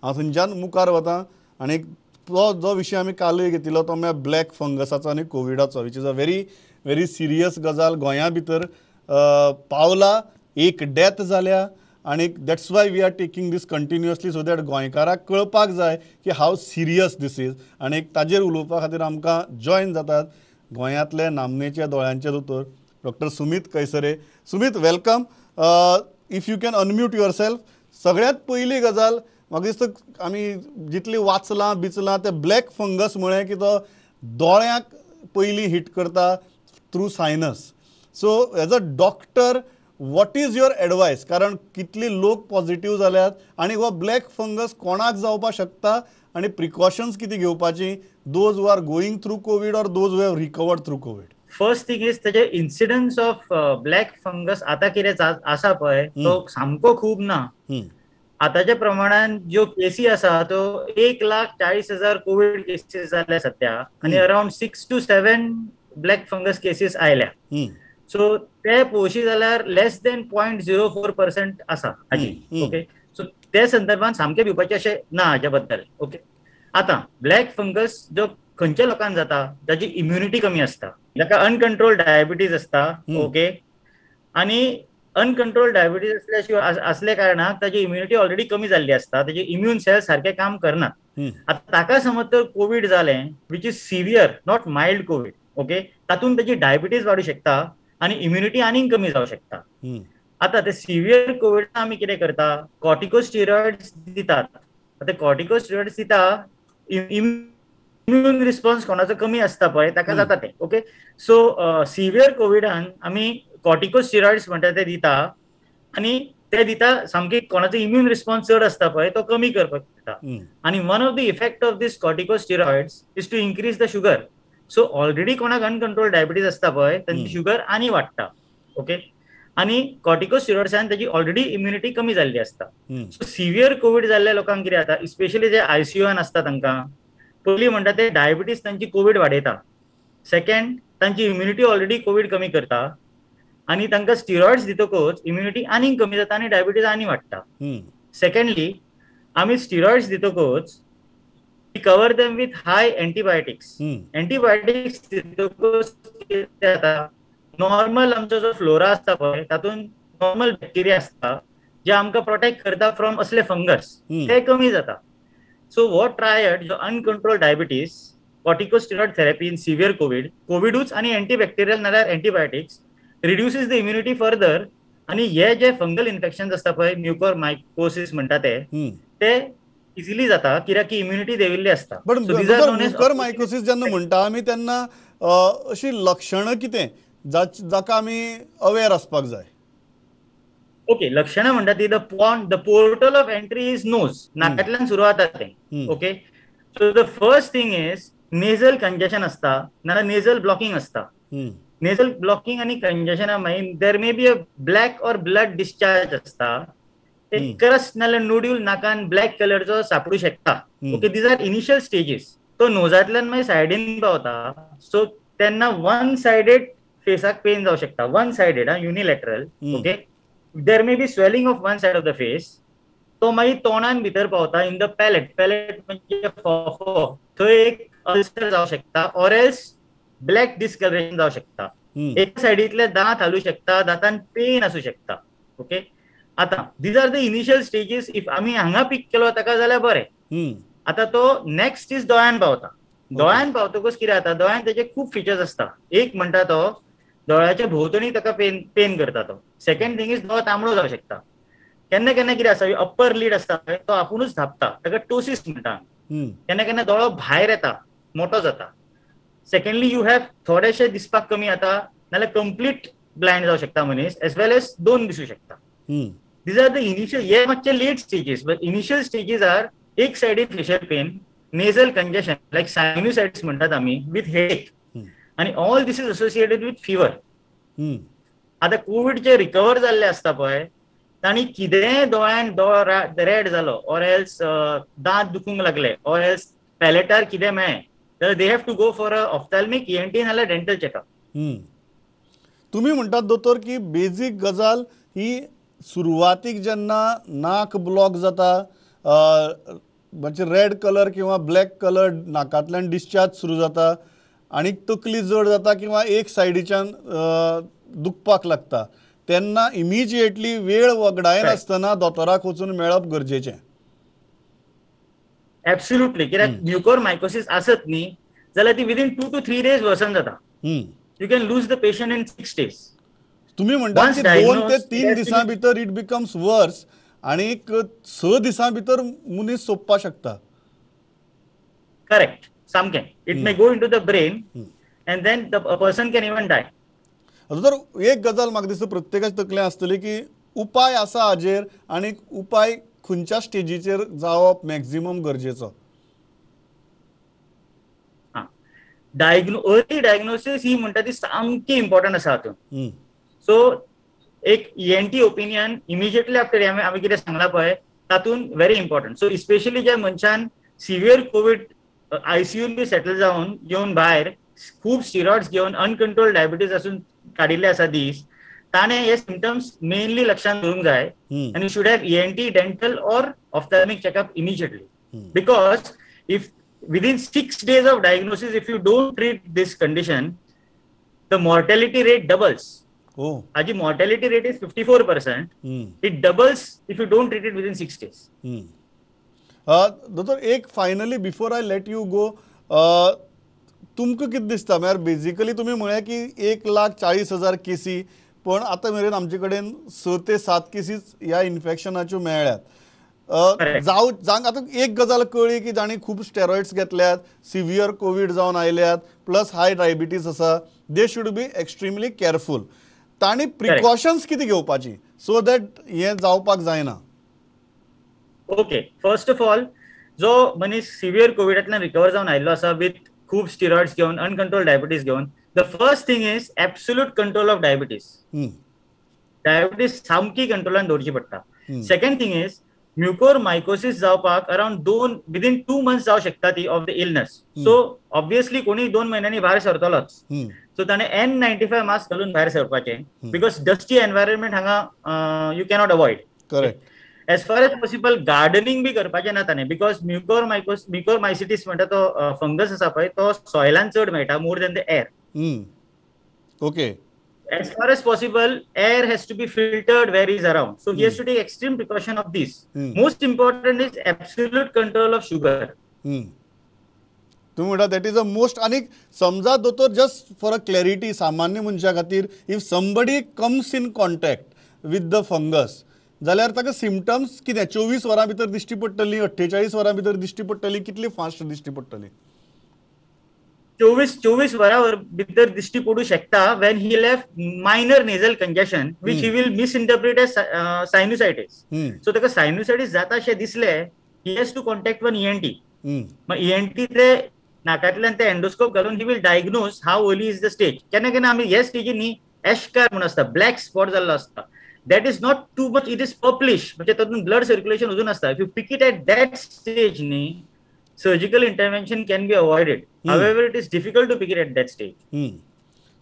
हांव थंयच्यान मुखार वतां आनी तो जो विशय आमी कालूय घेतिल्लो तो म्हळ्यार ब्लॅक फंगसाचो आनी कोविडाचो वीच इज अ व्हेरी सिरियस गजाल गोंया भितर पावला. एक डेथ जाल्या आनी that's why we are taking this continuously so that गोंयकारांक कळपाक जाय की हाव सिरियस दीस इज. आनी ताजेर उलोवपा खातीर आमकां जॉयन जातात गोंयांतले नामनेचे दोळ्यांचे दोतोर doctor Sumit Kaisare. Sumit, welcome. If you can unmute yourself. सगळ्यांत पयली गजाल म्हाका दिसता आमी जितली वाचलां बिचलां ते ब्लॅक फंगस म्हळें की तो दोळ्यांक पयलीं हिट करता through sinus. So as a doctor what is your advice, कारण कितली लोक पॉझिटिव्ह जाल्यात आनी हो ब्लॅक फंगस कोणाक जावपाक शकता आनी प्रिकॉशन्स कितें घेवपाची those who are going through Covid or those who have recovered through Covid? First thing is तेजे इन्सिडन्स ऑफ ब्लॅक फंगस आता कितें आसा पळय तो सामको खूब ना. आताच्या प्रमाणान ज्यो केसी आसा तो 1,40,000 कोविड केसीस जाल्या सध्या आनी around 6 to 7 black fungus cases आयल्या. सो ते पळोवशी जाल्यार लेस देन 0.04% आसा हाची. ओके, सो त्या संदर्भात सामकें भिवपाचें अशें ना हाच्या बद्दल. ओके, आतां ब्लॅक फंगस जो खंयच्या लोकांक जाता ताची इम्युनिटी कमी आसता, जाका अनकंट्रोल डायबिटीज आसता. ओके, आनी अनकंट्रोल डायबिटीज असल्याशिवाय असले कारणाक ताची इम्युनिटी ऑलरेडी कमी जाल्ली आसता, ताचे इम्युन सेल्स सारखे काम करनात. आतां ताका समज तर कोविड जालें which is severe not mild Covid. Okay, तातूंत ताची डायबिटीज वाडूं शकता आनी इम्युनिटी आनीक कमी जावं शकता. आतां ते सिवियर कोविडान आमी कितें करता, कॉर्टिकोस्टिरॉइड्स दितात. ते कॉर्टिकोस्टिरॉइड्स दिता इम्युन रिस्पॉन्स कोणाचो कमी आसता पळय ताका जाता ते. ओके, सो सिवियर कोविडान आमी कॉर्टिकोस्टिरॉइड्स म्हणटा ते दिता आनी ते दिता सामकी कोणाचो इम्युन रिस्पॉन्स चड आसता पळय तो कमी करपाक दिता. आनी one of the effect of this corticosteroids is to increase the sugar. So already कोणाक अनकंट्रोल डायबिटीज आसता पळय तांची शुगर आनी वाडटा. ओके, आनी कॉर्टिकोस्टिरॉइड्सान ताची ऑलरेडी इम्युनिटी कमी जाल्ली आसता. सो सिवियर कोविड जाल्ल्या लोकांक कितें जाता, स्पेशली जे आयसीयून आसता तांकां पयलीं म्हणटा ते डायबिटीज तांची कोविड वाडयता. सेकंड, तांची इम्युनिटी ऑलरेडी कोविड कमी करता आनी तांकां स्टिरॉइड्स दितकूच इम्युनिटी आनीक कमी जाता आनी डायबिटीज आनी वाडटा. सेकंडली, आमी स्टिरॉइड्स दितकूच we cover them with high antibiotics. Antibiotics दितकूच कितें जाता, नॉर्मल आमचो जो फ्लोरा आसता पळय तातूंत नॉर्मल बॅक्टेरिया आसता जे आमकां प्रोटेक्ट करता फ्रॉम असले फंगस, ते कमी जाता. सो what tried जो uncontrolled diabetes, corticosteroid therapy in severe कोविडूच आनी एंटीबॅक्टेरियल नाल्यार antibiotics reduces the immunity further. आनी हे जे फंगल इन्फेक्शन आसता पळय म्युकोरमायकोसीस म्हणटा ते इजिली जाता कित्याक की इम्युनिटी देविल्ली आसता. म्युकोरमायकोसीस जेन्ना म्हणटा आमी तेन्ना अशी लक्षणां कितें जाका आमी अवेअर आसपाक जाय? ओके, लक्षणां म्हणटा ती the portal of entry is nose. नाकांतल्यान सुरू जाता तें. Okay, so the first thing is nasal congestion आसता नाल्यार नेझल ब्लॉकिंग आसता. नेझल ब्लॉकिंग आनी कंजेशना मागीर there may be a black or blood discharge आसता. एक क्रस्ट नाल्यार नोड्यूल नाकान ब्लॅक कलरचो सापडू शकता. Okay, these are initial stages. तो नोजांतल्यान मागीर सायडीन पावता. सो तेन्ना वन सायडेड फेसाक पेन जावं शकता, one sided unilateral. Okay, there may B swelling of one side of the face. तो मागीर तोंडान भितर पावता इन द पॅलेट. पॅलेट म्हणजे फोफो, थंय एक अल्सर जावं शकता ऑर एल्स ब्लॅक डिस्कलरेशन जावं शकता. एक सायडीतले दांत हालू शकता, दांतान पेन आसूं शकता. ओके, आतां these are the initial stages. If आमी हांगा पीक केलो ताका जाल्यार बरें. आतां तो नेक्स्ट इज दोळ्यान पावता. दोळ्यान पावतकूच कितें जाता, दोळ्यान तेजे खूब फिचर्स आसता. एक म्हणटा तो दोळ्याच्या भोंवतणी ताका पेन करता तो. सेकंड थिंग इज दोळो तांबडो जावं शकता. केन्ना केन्ना कितें आसा, अप्पर लीड आसता तो आपुणूच धांपता, ताका टोसीस म्हणटा. केन्ना केन्ना दोळो भायर येता, मोठो जाता. सेकंडली यू हॅव थोडेशे दिसपाक कमी जाता नाल्यार कंप्लीट ब्लायंड जावं शकता मनीस, एज वेल एज दोन दिसूं शकता. दीज आर द इनिशियल, हे मातशे late stages. But initial stages are एक सायडीन facial pain, nasal congestion like sinusitis म्हणटात आमी, विथ हेडेक. आनी all this is associated with fever. आतां कोविडचे रिकवर जाल्ले आसता पळय तांणी कितेंय दोळ्यान दोळो रेड जालो ऑर एल्स दांत दुखूंक लागले ऑर एल्स पॅलेटार कितें मेळ्ळें जाल्यार they have to go for a ophthalmic ENT नाल्यार डेंटल चॅकअप. तुमी म्हणटात दोतोर की बेजीक गजाल ही सुरवातीक जेन्ना नाक ब्लॉक जाता, म्हणजे रेड कलर किंवा ब्लॅक कलर नाकांतल्यान डिस्चार्ज सुरू जाता आणि तकली जड जाता किंवा एक सायडीच्यान दुखपाक लागता तेन्ना इमिजिएटली वेळ वगडायनासतना दोतोराक वचून मेळप गरजेचें. एब्सोल्युटली, कित्याक म्युकोरमायकोसीस आसत न्ही जाल्यार ती विदीन 2 to 3 days वर्सन जाता. You can lose the patient in 6 days. तुम्ही म्हणटात Once की 2 ते diagnosed, 3 it has to दिसां be- भितर इट बिकम्स वर्स आणि 6 दिसां भितर मनीस सोंपपाक शकता. Correct. Some can. It may go into the brain, and then a person can even die. तर एक गजाल म्हाका दिसता प्रत्येकाच्या तकलें आसतली की उपाय आसा हाजेर आनी उपाय खंयच्या स्टेजीचेर जावप मॅक्झिमम गरजेचो. अर्ली डायग्नोसिस ही म्हणटा ती सामकी इम्पॉर्टंट आसा हातून. सो एक ENT ओपिनियन इमिजिएटली आफ्टर आमी कितें सांगला पळय तातून व्हेरी इम्पॉर्टंट. सो स्पेशली ज्या मनशान सिवियर कोविड ICUन बी सेटल जावन येवन भायर खूब स्टिरॉइड्स घेवन अनकंट्रोल डायबिटीज आसून काडिल्ले आसा दीस, ताणें हे सिम्पटम्स मेनली लक्षांत दवरूंक जाय आनी should have ENT dental or ophthalmic checkup immediately. Because if within 6 days of diagnosis, if you don't treat this condition, the mortality rate doubles. Aji mortality rate is 54%. It doubles if you don't treat it within 6 days. दोतोर एक finally before I let you go, तुमकां कितें दिसता म्हळ्यार basically तुमी म्हळें की 1,40,000 केसी, पण आतां मेरेन आमचे कडेन 6 ते 7 केसीस ह्या इन्फेक्शनाच्यो मेळ्ळ्यात. जांक आतां एक गजाल कळ्ळी की जाणी खूब स्टेरॉइड्स घेतल्यात, सिवियर कोविड जावन आयल्यात, प्लस हाय डायबिटीज आसा, they should be extremely careful. तांणी प्रिकॉशन्स कितें घेवपाची सो दॅट हें जावपाक जायना? ओके, फर्स्ट ऑफ ऑल जो मनीस सिवियर कोविडांतल्यान रिकवर जावन आयिल्लो आसा विथ खूब स्टिरॉइड्स घेवन अनकंट्रोल डायबिटीज घेवन, the first thing is absolute control of diabetes. Diabetes सामकी कंट्रोलान दवरची पडटा. सेकंड थिंग इज म्युकोरमायकोसीस जावपाक अराउंड विदीन 2 months जावं शकता ती of the illness. So obviously कोणी 2 महिन्यांनी भायर सरतलोच. सो ताणें N95 मास्क घालून भायर सरपाचें, बिकॉज डस्टी एनवायरमेंट हांगा you cannot avoid. Correct. As far as possible gardening बी करपाचें ना ताणें, बिकॉज म्युकोरमायसिटीस म्हणटा तो फंगस आसा पळय तो सॉयलान चड मेळटा more than the air. Okay. As far as possible, air has to be filtered where he is around. So he has to take extreme precaution of this. Most important is absolute control of sugar. तुम्ही म्हणटा that is a most. आनी समजा दोतोर just for a clarity सामान्य मनशा खातीर, if somebody comes in contact with the fungus जाल्यार ताका सिम्पटम्स कितें 24 वरां भितर दिश्टी पडटली, 48 वरां भितर दिश्टी पडटली, कितली फास्ट दिश्टी पडटली? 24 वरां भितर दिश्टी पडू शकता when he will have minor nasal congestion which he will misinterpret as sinusitis. So ताका sinusitis जाता अशें दिसलें, he has to contact one ENT. मग ENT ते नाकांतल्यान ते एंडोस्कोप घालून he will diagnose how early is the stage. केन्ना केन्ना आमी ह्या स्टेजीन न्ही एशकार म्हणून आसता, ब्लॅक स्पॉट जाल्लो आसता. That is not too much, it is purplish, म्हणजे तातूंत ब्लड सर्क्युलेशन अजून आसता. If you pick it at that stage न्ही, surgical intervention can be avoided. However, it is difficult to pick it at that stage.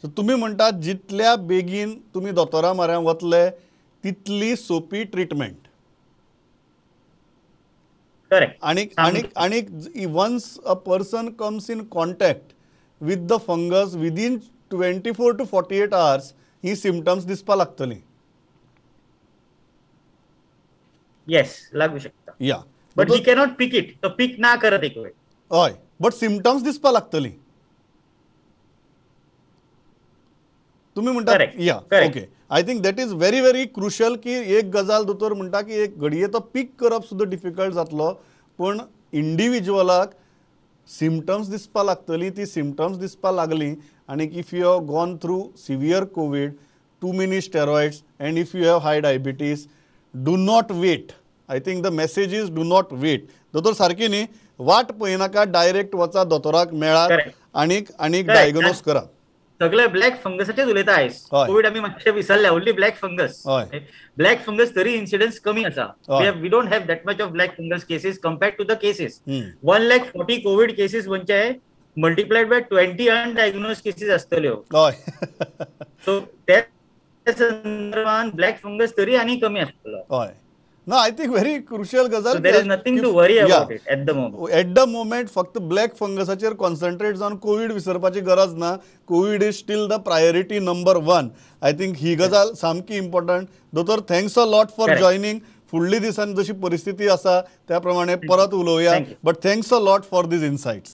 So तुम्ही म्हणटात जितल्या बेगीन तुम्ही दोतोरा म्हऱ्यान वतले तितली सोपी ट्रीटमेंट. Correct. आणि once a person comes in contact with the fungus within 24 to 48 hours he symptoms दिसपा लागतली. Yes, लागू शकता. Yeah. But he cannot pick it. तो पिक ना करत एक वेळ. हय, बट सिम्पटम्स दिसपा लागतली. तुम्ही म्हणटात या okay. I think that is very very crucial की एक गजाल दोतोर म्हणटा की एक घडये तो पिक करप सुद्दां डिफिकल्ट जातलो, पण इंडिविज्युअलाक सिम्पटम्स दिसपा लागतली. ती सिम्पटम्स दिसपा लागली आनी if you have gone through severe COVID, too many steroids and if you have high diabetes, do not wait. I think the message is do not wait. दोतोर सारकी न्ही, वाट पळयनाका, डायरेक्ट वचा, दोतोराक मेळात आनीक डायग्नोज करा. सगळे ब्लॅक फंगसाचेच उलयता आयज. कोविड आमी मातशें विसरले, only black fungus. Black fungus तरी इन्सिडन्स कमी आसा. We don't have that much of black fungus cases compared to the cases. 1,40,000 COVID cases म्हणजे मल्टिप्लायड बाय 20 अनडायग्नोज केसीस आसतल्यो. सो त्या संदर्भान ब्लॅक फंगस तरी आनी कमी आसतलो. ना आय थिंक व्हेरी क्रुशियल गजाल. So there is nothing to worry about it at the moment. At the moment फक्त ब्लॅक फंगसाचेर कॉन्सन्ट्रेट जावन कोविड विसरपाची गरज ना. Covid is steel the priority number 1. I think he गजाल सामकी इम्पॉर्टंट. दोतोर thanks a lot for Correct. Joining. फुडली दिसांनी जशी परिस्थिती आसा त्या प्रमाणे परत उलोवया. Thank you. But thanks a lot for these insights.